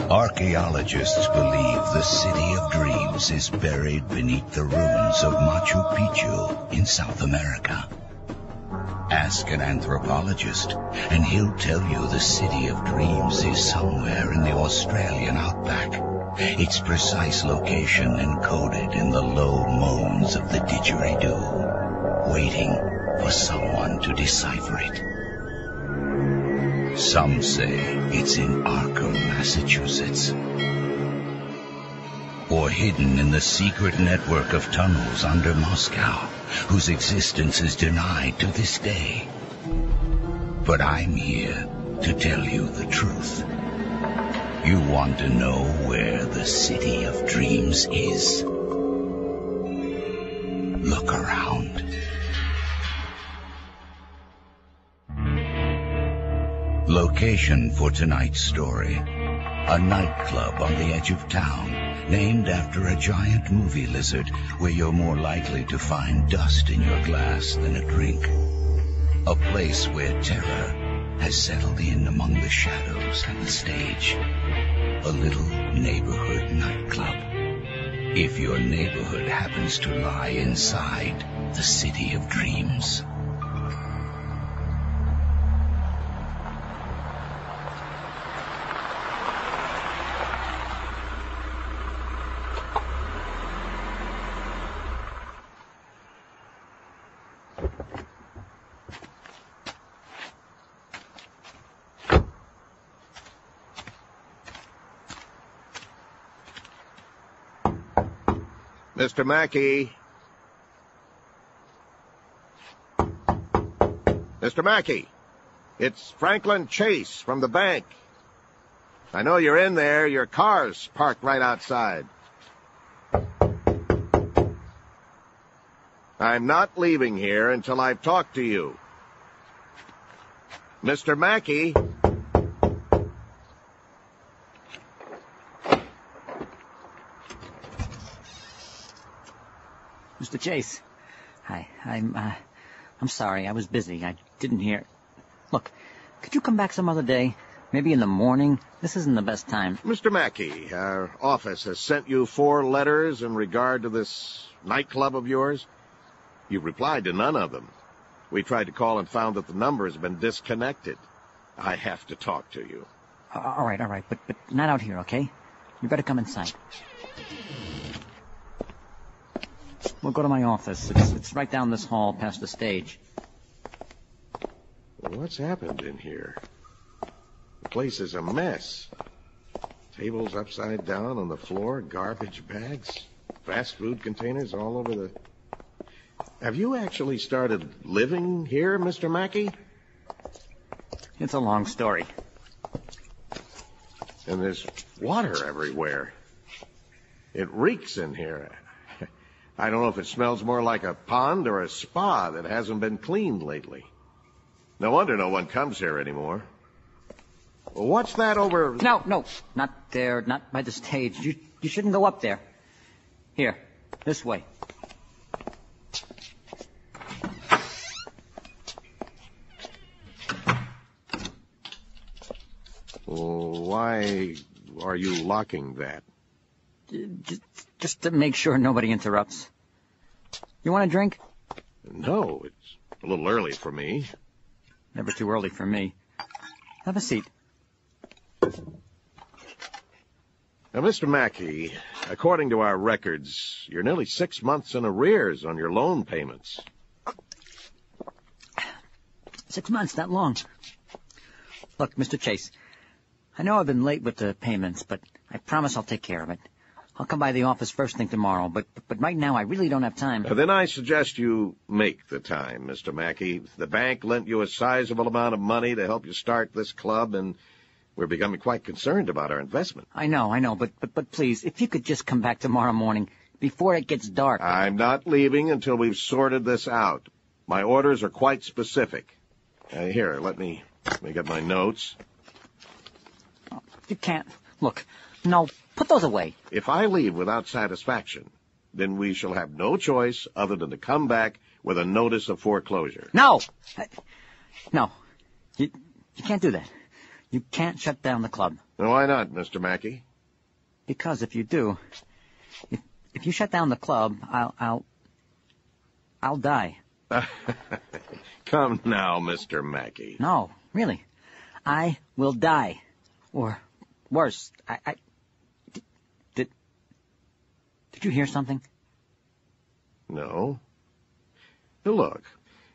Archaeologists believe the City of Dreams is buried beneath the ruins of Machu Picchu in South America. Ask an anthropologist, and he'll tell you the City of Dreams is somewhere in the Australian outback, its precise location encoded in the low moans of the didgeridoo, waiting for someone to decipher it. Some say it's in Arkham, Massachusetts, or hidden in the secret network of tunnels under Moscow, whose existence is denied to this day. But I'm here to tell you the truth. You want to know where the City of Dreams is? Look around. Location for tonight's story: a nightclub on the edge of town, named after a giant movie lizard where you're more likely to find dust in your glass than a drink. A place where terror has settled in among the shadows and the stage. A little neighborhood nightclub. If your neighborhood happens to lie inside the City of Dreams. Mr. Mackey. Mr. Mackey, it's Franklin Chase from the bank. I know you're in there. Your car's parked right outside. I'm not leaving here until I've talked to you. Mr. Mackey. Mr. Chase. Hi. I'm sorry. I was busy. I didn't hear. Look, could you come back some other day? Maybe in the morning? This isn't the best time. Mr. Mackey, our office has sent you 4 letters in regard to this nightclub of yours. You've replied to none of them. We tried to call and found that the number has been disconnected. I have to talk to you. All right. But not out here, okay? You better come inside. We'll go to my office. It's right down this hall past the stage. Well, what's happened in here? The place is a mess. Tables upside down on the floor, garbage bags, fast food containers all over the... Have you actually started living here, Mr. Mackey? It's a long story. And there's water everywhere. It reeks in here. I don't know if it smells more like a pond or a spa that hasn't been cleaned lately. No wonder no one comes here anymore. Well, what's that over... No, not there, not by the stage. You shouldn't go up there. Here, this way. Well, why are you locking that? Just to make sure nobody interrupts. You want a drink? No, it's a little early for me. Never too early for me. Have a seat. Now, Mr. Mackey, according to our records, you're nearly 6 months in arrears on your loan payments. 6 months, that long. Look, Mr. Chase, I know I've been late with the payments, but I promise I'll take care of it. I'll come by the office first thing tomorrow, but right now I really don't have time. Then I suggest you make the time, Mr. Mackey. The bank lent you a sizable amount of money to help you start this club, and we're becoming quite concerned about our investment. I know, but please, if you could just come back tomorrow morning before it gets dark. I'm not leaving until we've sorted this out. My orders are quite specific. Here, let me get my notes. You can't. Look, no, put those away. If I leave without satisfaction, then we shall have no choice other than to come back with a notice of foreclosure. No! No. You can't do that. You can't shut down the club. Why not, Mr. Mackey? Because if you do, if you shut down the club, I'll die. Come now, Mr. Mackey. No, really. I will die. Or worse, Did you hear something? No. Look,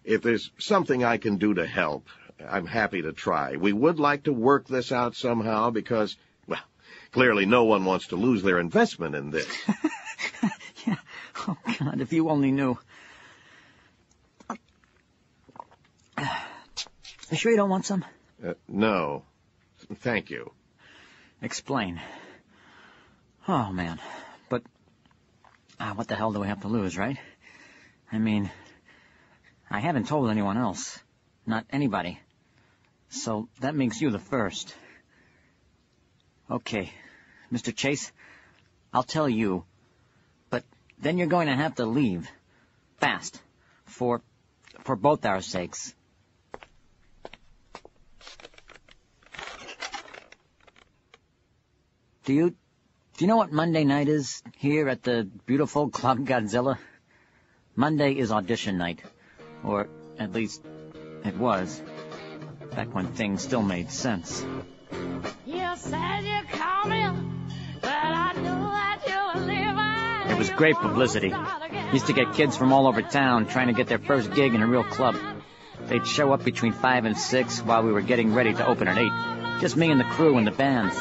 if there's something I can do to help, I'm happy to try. We would like to work this out somehow because, well, clearly no one wants to lose their investment in this. Yeah. Oh, God, if you only knew. You sure you don't want some? No. Thank you. Explain. Oh, man. But, what the hell do we have to lose, right? I mean, I haven't told anyone else. Not anybody. So that makes you the first. Okay, Mr. Chase, I'll tell you. But then you're going to have to leave. Fast. For both our sakes. Do you know what Monday night is here at the beautiful Club Godzilla? Monday is audition night. Or, at least, it was. Back when things still made sense. You said you're coming, but I know that you're leaving. It was great publicity. Used to get kids from all over town trying to get their first gig in a real club. They'd show up between 5 and 6 while we were getting ready to open at 8. Just me and the crew and the bands.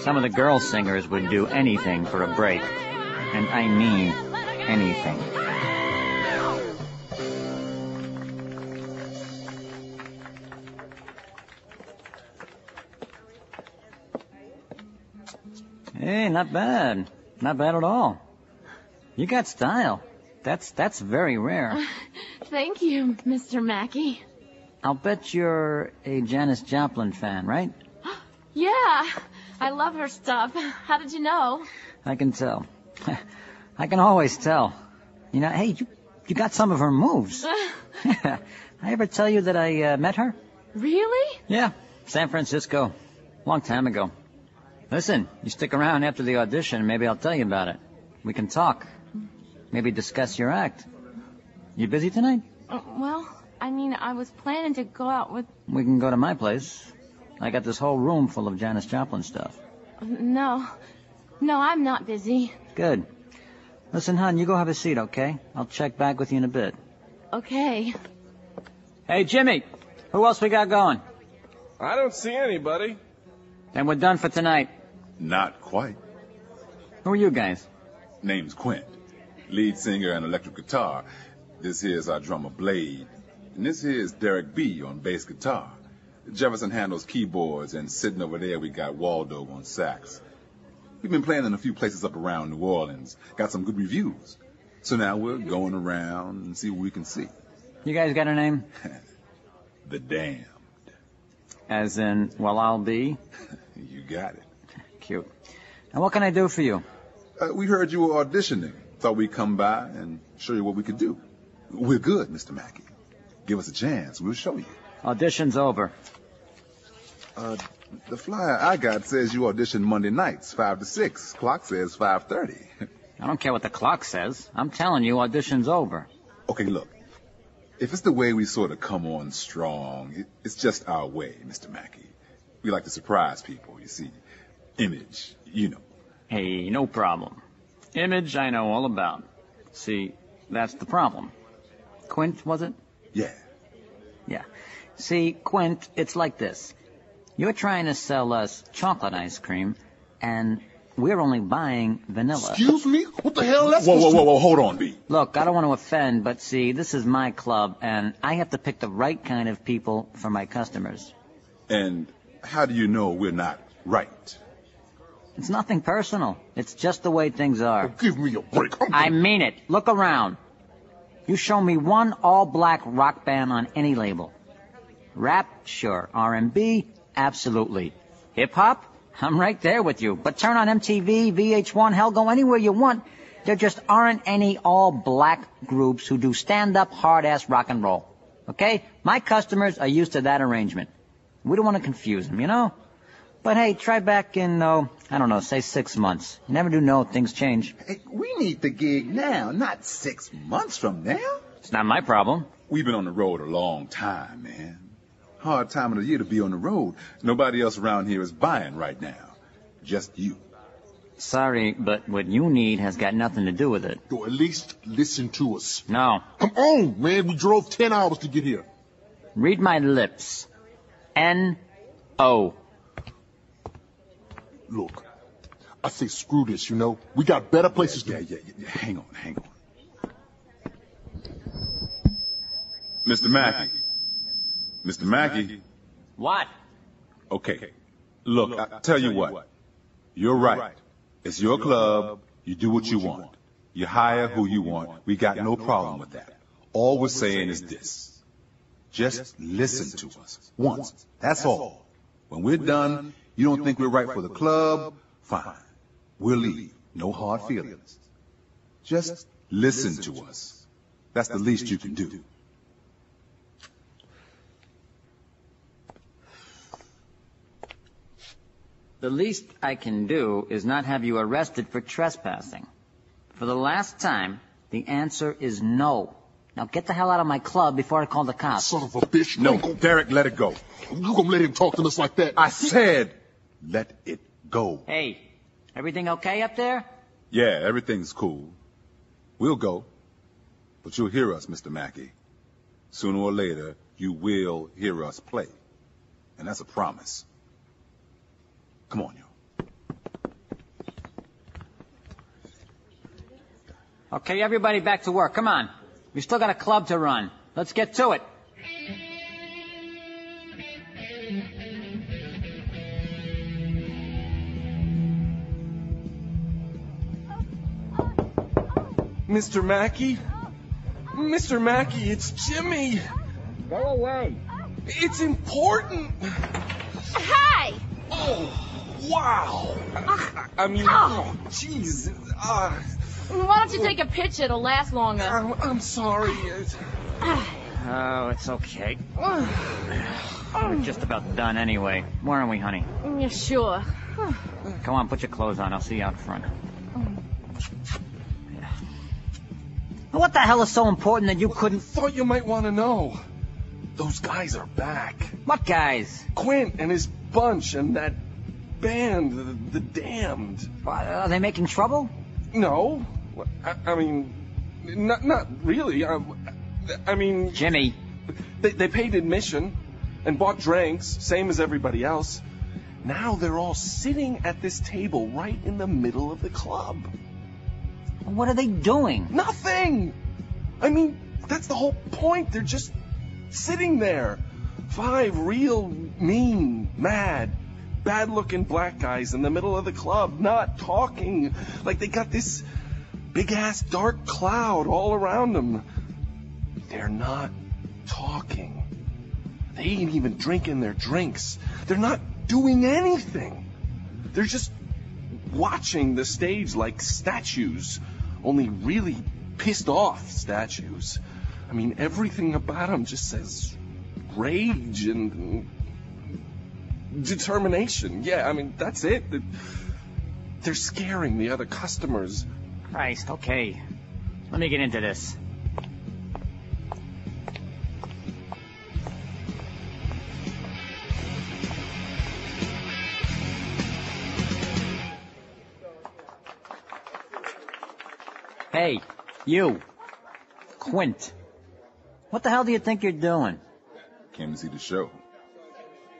Some of the girl singers would do anything for a break. And I mean anything. Hey, not bad. Not bad at all. You got style. That's very rare. Thank you, Mr. Mackey. I'll bet you're a Janis Joplin fan, right? Yeah, I love her stuff. How did you know? I can tell. I can always tell. You know, hey, you got some of her moves. I ever tell you that I met her? Really? Yeah, San Francisco. Long time ago. Listen, you stick around after the audition, maybe I'll tell you about it. We can talk. Maybe discuss your act. You busy tonight? Well, I mean, I was planning to go out with... We can go to my place. I got this whole room full of Janis Joplin stuff. No, I'm not busy. Good. Listen, hon, you go have a seat, okay? I'll check back with you in a bit. Okay. Hey, Jimmy, who else we got going? I don't see anybody. Then we're done for tonight. Not quite. Who are you guys? Name's Quint. Lead singer and electric guitar. This here's our drummer Blade. And this here's Derek B on bass guitar. Jefferson handles keyboards, and sitting over there we got Waldo on sax. We've been playing in a few places up around New Orleans. Got some good reviews. So now we're going around and see what we can see. You guys got a name? The Damned. As in, well, I'll be? You got it. Cute. And what can I do for you? We heard you were auditioning. Thought we'd come by and show you what we could do. We're good, Mr. Mackey. Give us a chance. We'll show you. Audition's over. The flyer I got says you audition Monday nights, 5 to 6. Clock says 5:30. I don't care what the clock says. I'm telling you, audition's over. Okay, look. If it's the way we sort of come on strong, it's just our way, Mr. Mackey. We like to surprise people, you see. Image, you know. Hey, no problem. Image I know all about. See, that's the problem. Quint, was it? Yeah. Yeah. See, Quint, it's like this. You're trying to sell us chocolate ice cream, and we're only buying vanilla. Excuse me? What the hell? Whoa, hold on, B. Look, I don't want to offend, but see, this is my club, and I have to pick the right kind of people for my customers. And how do you know we're not right? It's nothing personal. It's just the way things are. Oh, give me a break. I mean it. Look around. You show me one all-black rock band on any label. Rap, sure. R&B, absolutely. Hip-hop, I'm right there with you. But turn on MTV, VH1, hell, go anywhere you want, There just aren't any all-black groups who do stand-up, hard-ass rock and roll. Okay? My customers are used to that arrangement. We don't want to confuse them, you know? But hey, try back in, I don't know, say 6 months. You never do know, things change. Hey, we need the gig now, not 6 months from now. It's not my problem. We've been on the road a long time, man. Hard time of the year to be on the road. Nobody else around here is buying right now. Just you. Sorry, but what you need has got nothing to do with it. Or at least listen to us. No. Come on, man. We drove 10 hours to get here. Read my lips. N-O. Look, I say screw this, you know. We got better places to... Yeah. Hang on. Mr. Mackey. Mr. Mackey. What? Okay. Look, I tell you what. You're right. It's your club. You do what you want. You hire who you want. We got no problem with that. All we're saying is this. Just listen to us. Once. That's all. When we're done, you don't think we're right for the club? Fine. We'll leave. No hard feelings. Just listen to us. That's the least you can do. The least I can do is not have you arrested for trespassing. For the last time, the answer is no. Now get the hell out of my club before I call the cops. Son of a bitch. No, Derek, let it go. You gonna let him talk to us like that? I said, let it go. Hey, everything okay up there? Yeah, everything's cool. We'll go. But you'll hear us, Mr. Mackey. Sooner or later, you will hear us play. And that's a promise. Come on, yo. Okay, everybody back to work. Come on. We still got a club to run. Let's get to it. Mr. Mackey? Mr. Mackey, it's Jimmy. Go away. It's important. Hi! Oh, wow. I mean, jeez. Why don't you take a picture? It'll last longer. I'm sorry. Oh, it's okay. We're just about done anyway. Where are we, honey? Yeah, sure. Come on, put your clothes on. I'll see you out front. What the hell is so important that you couldn't... Thought you might want to know. Those guys are back. What guys? Quint and his bunch and that band, the Damned. What, are they making trouble? No. I mean, not really. I mean... Jimmy. They paid admission and bought drinks, same as everybody else. Now they're all sitting at this table right in the middle of the club. What are they doing? Nothing! I mean, that's the whole point. They're just sitting there. 5 real mean, mad, bad-looking black guys in the middle of the club, not talking. Like they got this big-ass dark cloud all around them. They're not talking. They ain't even drinking their drinks. They're not doing anything. They're just watching the stage like statues, only really pissed off statues. I mean, everything about them just says rage and determination. Yeah, I mean, that's it. They're scaring the other customers. Christ, okay. Let me get into this. Hey, you. Quint. What the hell do you think you're doing? Came to see the show.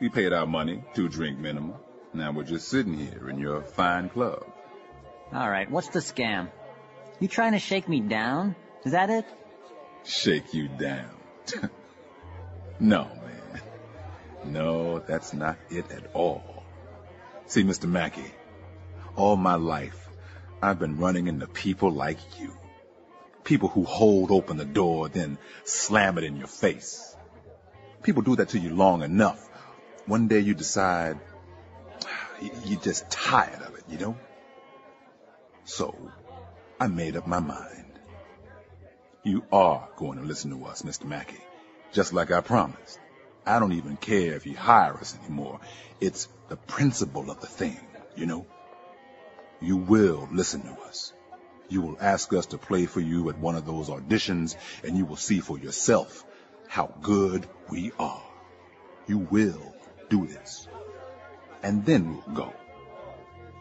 We paid our money, 2-drink minimum. Now we're just sitting here in your fine club. All right, what's the scam? You trying to shake me down? Is that it? Shake you down. No, man. No, that's not it at all. See, Mr. Mackey, all my life, I've been running into people like you. People who hold open the door, then slam it in your face. People do that to you long enough. One day you decide you're just tired of it, you know? So, I made up my mind. You are going to listen to us, Mr. Mackey, just like I promised. I don't even care if you hire us anymore. It's the principle of the thing, you know. You will listen to us. You will ask us to play for you at one of those auditions, and you will see for yourself how good we are. You will do this. And then we'll go.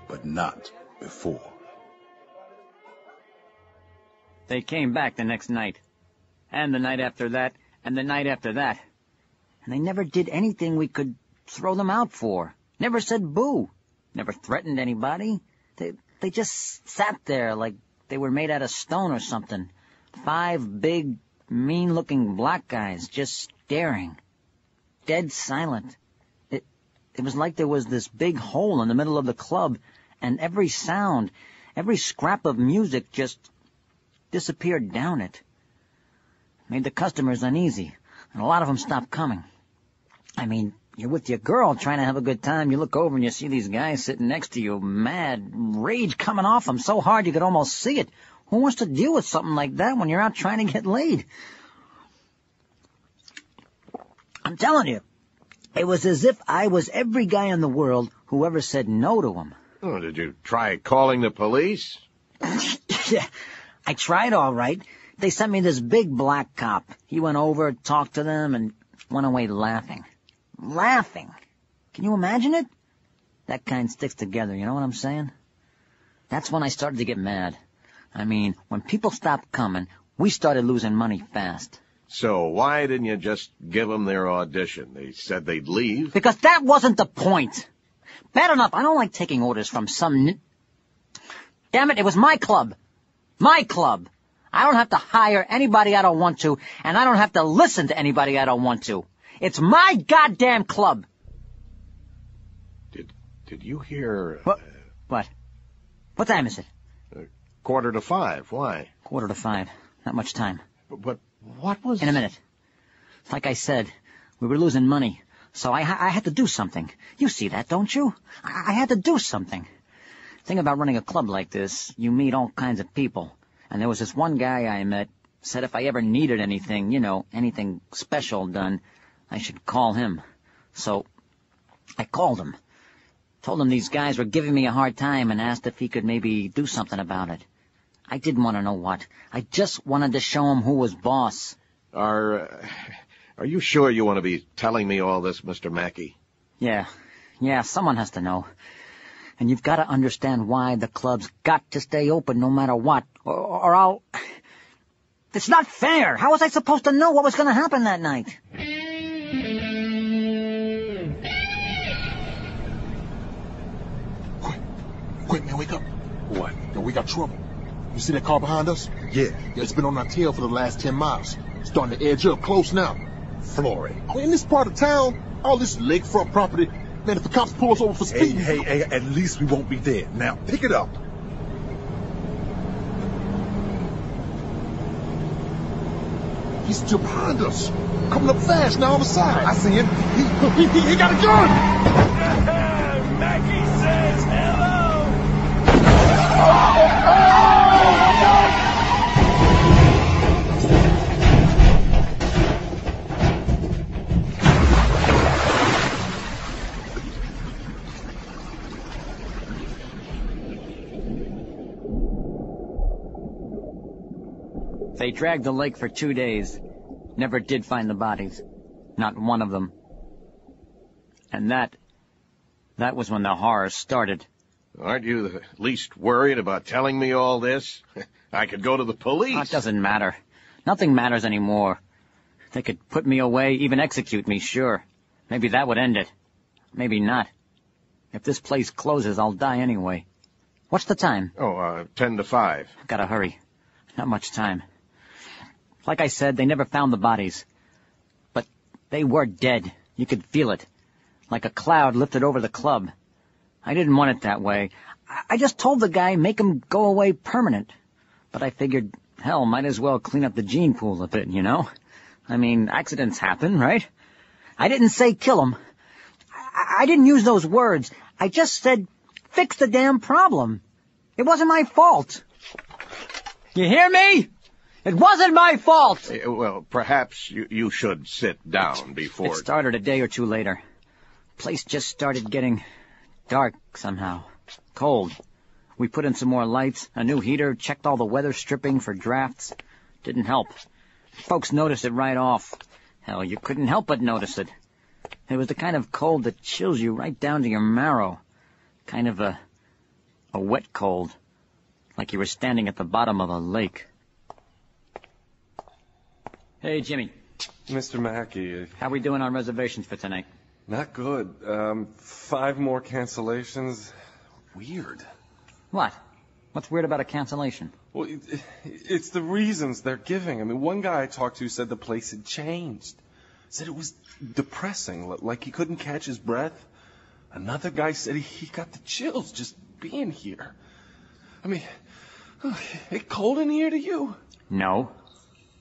But not before. They came back the next night, and the night after that, and the night after that. And they never did anything we could throw them out for. Never said boo. Never threatened anybody. They just sat there like they were made out of stone or something. 5 big, mean-looking black guys just staring. Dead silent. It was like there was this big hole in the middle of the club, and every sound, every scrap of music just disappeared down it. Made the customers uneasy, and a lot of them stopped coming. I mean, you're with your girl trying to have a good time. You look over and you see these guys sitting next to you, mad, rage coming off them so hard you could almost see it. Who wants to deal with something like that when you're out trying to get laid? I'm telling you, it was as if I was every guy in the world who ever said no to him. Oh, did you try calling the police? Yeah, I tried all right. They sent me this big black cop. He went over, talked to them, and went away laughing. Laughing. Can you imagine it? That kind sticks together, you know what I'm saying? That's when I started to get mad. I mean, when people stopped coming, we started losing money fast. So why didn't you just give them their audition? They said they'd leave. Because that wasn't the point. Bad enough, I don't like taking orders from some... Damn it, it was my club. My club. I don't have to hire anybody I don't want to, and I don't have to listen to anybody I don't want to. It's my goddamn club. Did you hear... What? What time is it? 4:45. Why? 4:45. Not much time. But what was... In a minute. Like I said, we were losing money, so I had to do something. You see that, don't you? I had to do something. The thing about running a club like this, you meet all kinds of people. And there was this one guy I met, said if I ever needed anything, you know, anything special done, I should call him. So I called him. Told him these guys were giving me a hard time and asked if he could maybe do something about it. I didn't want to know what. I just wanted to show him who was boss. Are you sure you want to be telling me all this, Mr. Mackey? Yeah, someone has to know. And you've got to understand why the club's got to stay open no matter what, or I'll... It's not fair. How was I supposed to know what was going to happen that night? Quick, man, wake up. What? Yo, we got trouble. You see that car behind us? Yeah. It's been on our tail for the last 10 miles. Starting to edge up close now. Flory. Oh, in this part of town, all this lakefront property, man, if the cops pull us over for speeding... Hey, at least we won't be dead. Now, pick it up. He's still behind us. Coming up fast now on the side. I see him. He got a gun! Mackie says hello! They dragged the lake for 2 days. Never did find the bodies. Not one of them. And that was when the horror started. Aren't you the least worried about telling me all this? I could go to the police. Oh, it doesn't matter. Nothing matters anymore. They could put me away, even execute me, sure. Maybe that would end it. Maybe not. If this place closes, I'll die anyway. What's the time? 10 to 5. Gotta hurry. Not much time. Like I said, they never found the bodies. But they were dead. You could feel it. Like a cloud lifted over the club. I didn't want it that way. I just told the guy make him go away permanent. But I figured, hell, might as well clean up the gene pool a bit, you know? I mean, accidents happen, right? I didn't say kill him. I didn't use those words. I just said fix the damn problem. It wasn't my fault. You hear me? It wasn't my fault! Well, perhaps you should sit down before... It started a day or two later. Place just started getting dark somehow. Cold. We put in some more lights, a new heater, checked all the weather stripping for drafts. Didn't help. Folks noticed it right off. Hell, you couldn't help but notice it. It was the kind of cold that chills you right down to your marrow. Kind of a wet cold. Like you were standing at the bottom of a lake. Hey, Jimmy. Mr. Mackey. How we doing on reservations for tonight? Not good. 5 more cancellations. Weird. What? What's weird about a cancellation? Well, it's the reasons they're giving. I mean, one guy I talked to said the place had changed. Said it was depressing, like he couldn't catch his breath. Another guy said he got the chills just being here. I mean, it cold in here to you? No.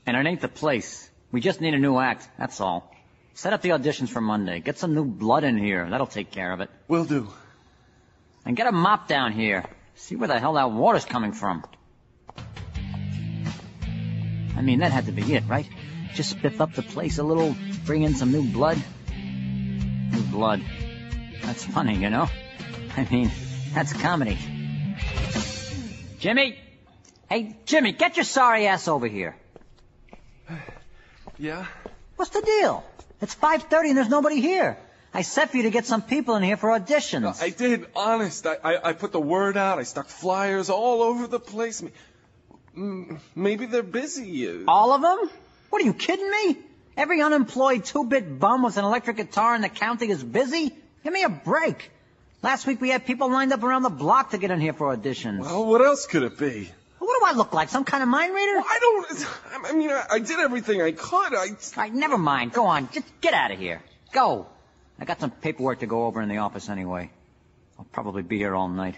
And it ain't the place. We just need a new act, that's all. Set up the auditions for Monday. Get some new blood in here. That'll take care of it. Will do. And get a mop down here. See where the hell that water's coming from. I mean, that had to be it, right? Just spiff up the place a little, bring in some new blood. New blood. That's funny, you know? I mean, that's comedy. Jimmy! Hey, Jimmy, get your sorry ass over here. Yeah? What's the deal? It's 5:30 and there's nobody here. I said for you to get some people in here for auditions. No, I did, honest. I put the word out. I stuck flyers all over the place. Maybe they're busy. All of them? What, are you kidding me? Every unemployed 2-bit bum with an electric guitar in the county is busy? Give me a break. Last week we had people lined up around the block to get in here for auditions. Well, what else could it be? What do I look like, some kind of mind reader? Well, I did everything I could. All right, never mind. Go on. Just get out of here. Go. I got some paperwork to go over in the office anyway. I'll probably be here all night.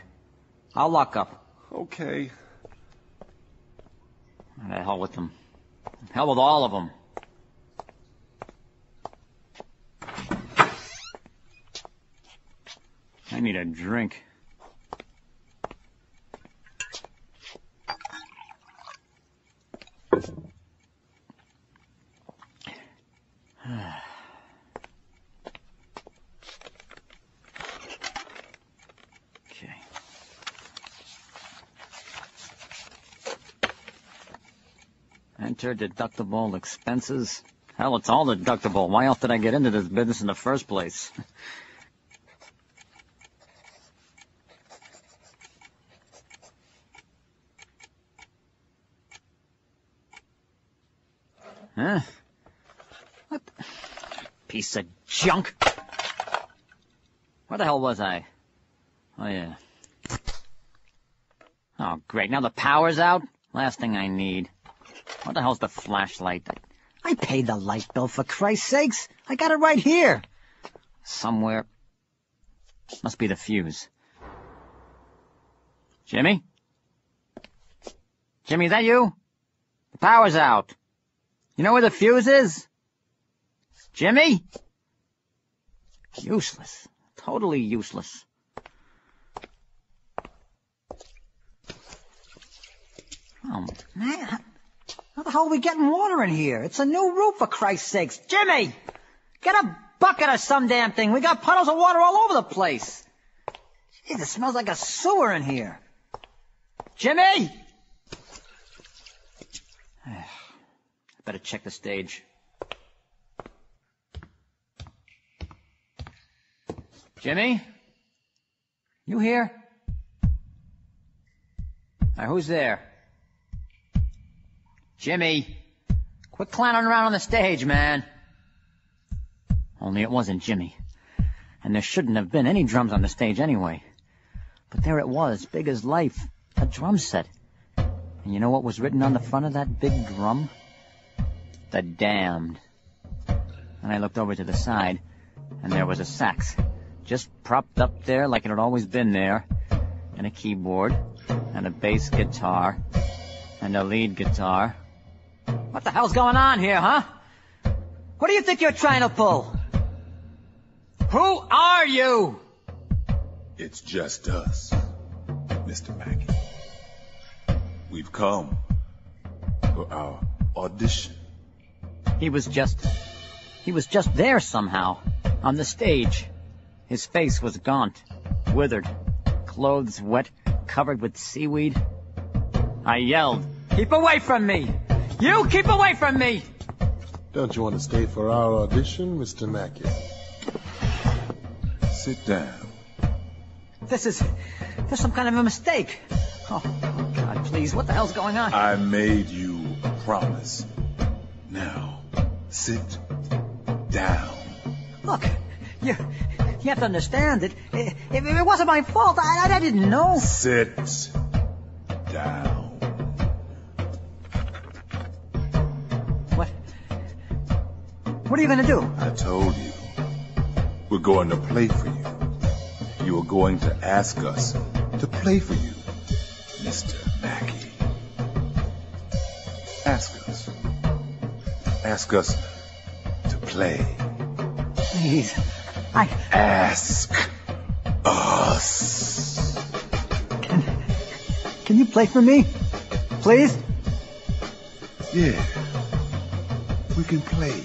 I'll lock up. Okay. The hell with them. Hell with all of them. I need a drink. Enter deductible expenses. Hell, it's all deductible. Why else did I get into this business in the first place? Huh? What the... Piece of junk. Where the hell was I? Oh, yeah. Oh, great. Now the power's out? Last thing I need. What the hell's the flashlight? I paid the light bill, for Christ's sakes. I got it right here. Somewhere. Must be the fuse. Jimmy? Jimmy, is that you? The power's out. You know where the fuse is? Jimmy? Useless. Totally useless. Oh, man. How the hell are we getting water in here? It's a new roof, for Christ's sakes. Jimmy! Get a bucket or some damn thing. We got puddles of water all over the place. Jeez, it smells like a sewer in here. Jimmy! I better check the stage. Jimmy? You here? Who's there? Jimmy, quit clowning around on the stage, man. Only it wasn't Jimmy. And there shouldn't have been any drums on the stage anyway. But there it was, big as life, a drum set. And you know what was written on the front of that big drum? The Damned. And I looked over to the side, and there was a sax, just propped up there like it had always been there, and a keyboard, and a bass guitar, and a lead guitar. What the hell's going on here, huh? What do you think you're trying to pull? Who are you? It's just us, Mr. Mackey. We've come For our audition? He was just there somehow, on the stage. His face was gaunt, withered, clothes wet, covered with seaweed. I yelled, "Keep away from me! You keep away from me!" Don't you want to stay for our audition, Mr. Mackey? Sit down. There's some kind of a mistake. Oh, God, please, what the hell's going on? I made you a promise. Now, sit down. Look, you have to understand that if it wasn't my fault, I didn't know. Sit down. What are you going to do? I told you. We're going to play for you. You are going to ask us to play for you, Mr. Mackey. Ask us. Ask us to play. Please, Ask us. Can you play for me? Please? Yeah. We can play.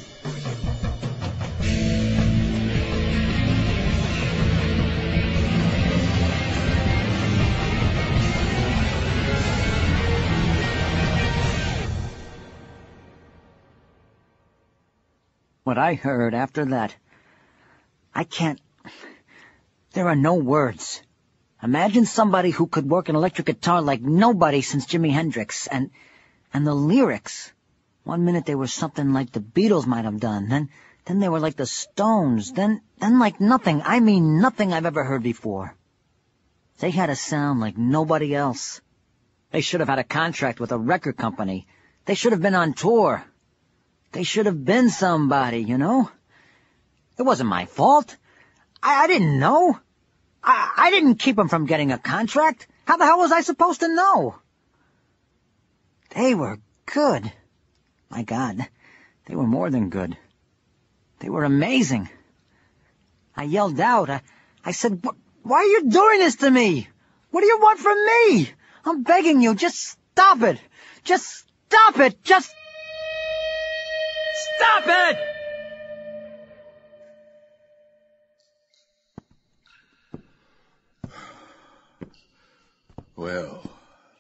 What I heard after that, there are no words. Imagine somebody who could work an electric guitar like nobody since Jimi Hendrix, and the lyrics. One minute they were something like the Beatles might have done, then they were like the Stones, then like nothing, I mean nothing I've ever heard before. They had a sound like nobody else. They should have had a contract with a record company. They should have been on tour. They should have been somebody, you know? It wasn't my fault. I didn't know. I didn't keep them from getting a contract. How the hell was I supposed to know? They were good. My God, they were more than good. They were amazing. I yelled out. I said, why are you doing this to me? What do you want from me? I'm begging you, just stop it. Just stop it. Just stop it! Well,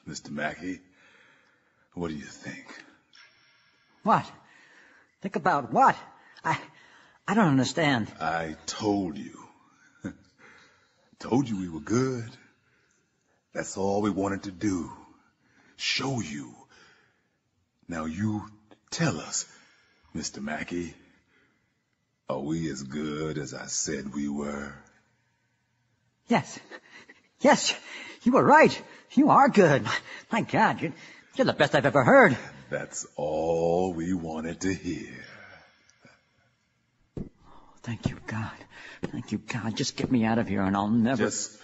Mr. Mackey, what do you think? What? Think about what? I don't understand. I told you. Told you we were good. That's all we wanted to do. Show you. Now you tell us, Mr. Mackey, are we as good as I said we were? Yes, you were right. You are good. My God, you're the best I've ever heard. That's all we wanted to hear. Thank you, God. Thank you, God. Just get me out of here and I'll never... Just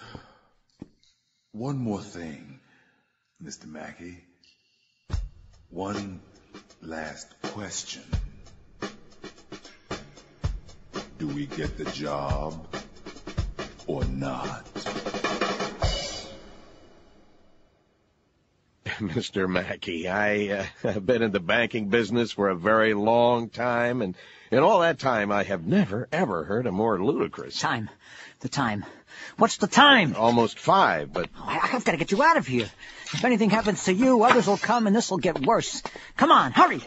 one more thing, Mr. Mackey. One last question. Do we get the job or not? Mr. Mackey, I have been in the banking business for a very long time, and in all that time I have never, ever heard a more ludicrous... Time. The time. What's the time? Almost 5, but... Oh, I've got to get you out of here. If anything happens to you, others will come and this will get worse. Come on, hurry.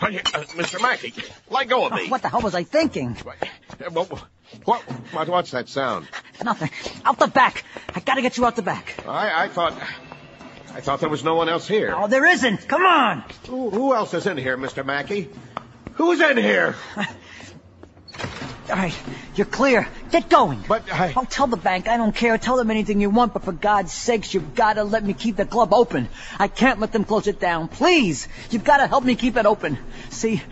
Mr. Mackey, let go of me. What the hell was I thinking? What's that sound? Nothing. Out the back. I got to get you out the back. I thought there was no one else here. Oh, there isn't. Come on. Who else is in here, Mr. Mackey? Who's in here? All right, you're clear. Get going. But Oh, tell the bank. I don't care. Tell them anything you want, but for God's sakes, you've got to let me keep the club open. I can't let them close it down. Please. You've got to help me keep it open. See,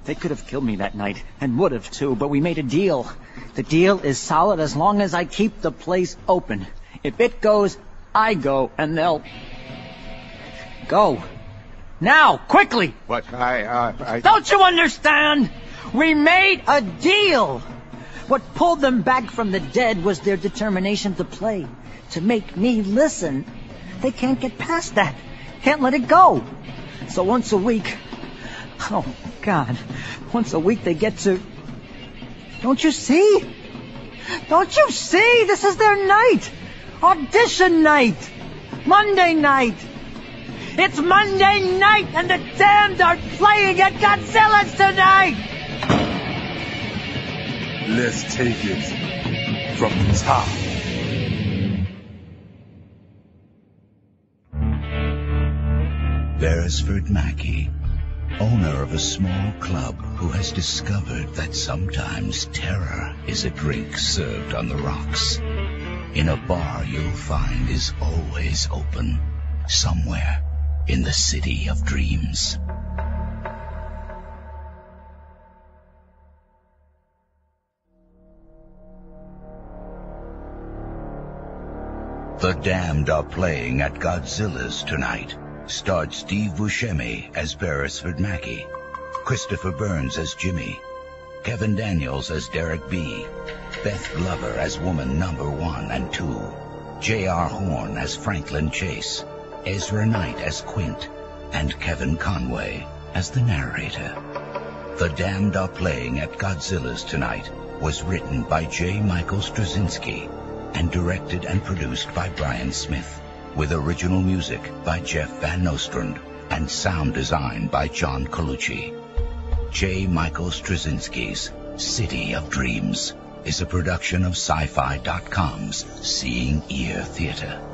they could have killed me that night, and would have too, but we made a deal. The deal is solid as long as I keep the place open. If it goes, I go, and they'll... Go. Now, quickly! What? Don't you understand? We made a deal! What pulled them back from the dead was their determination to play, to make me listen. They can't get past that. Can't let it go. So once a week... Oh, God. Once a week they get to... Don't you see? Don't you see? This is their night. Audition night. Monday night. It's Monday night, and the damned are playing at Godzilla's tonight! Let's take it from the top. Beresford Mackey, owner of a small club who has discovered that sometimes terror is a drink served on the rocks. In a bar you'll find is always open, somewhere in the city of dreams. The Damned are playing at Godzilla's tonight. Starred Steve Buscemi as Beresford Mackey, Christopher Burns as Jimmy, Kevin Daniels as Derek B., Beth Glover as woman number 1 and 2, J.R. Horn as Franklin Chase, Ezra Knight as Quint, and Kevin Conway as the narrator. The Damned Are Playing at Godzilla's Tonight was written by J. Michael Straczynski and directed and produced by Brian Smith, with original music by Jeff Van Nostrand and sound design by John Colucci. J. Michael Straczynski's City of Dreams is a production of Sci-Fi.com's Seeing Ear Theater.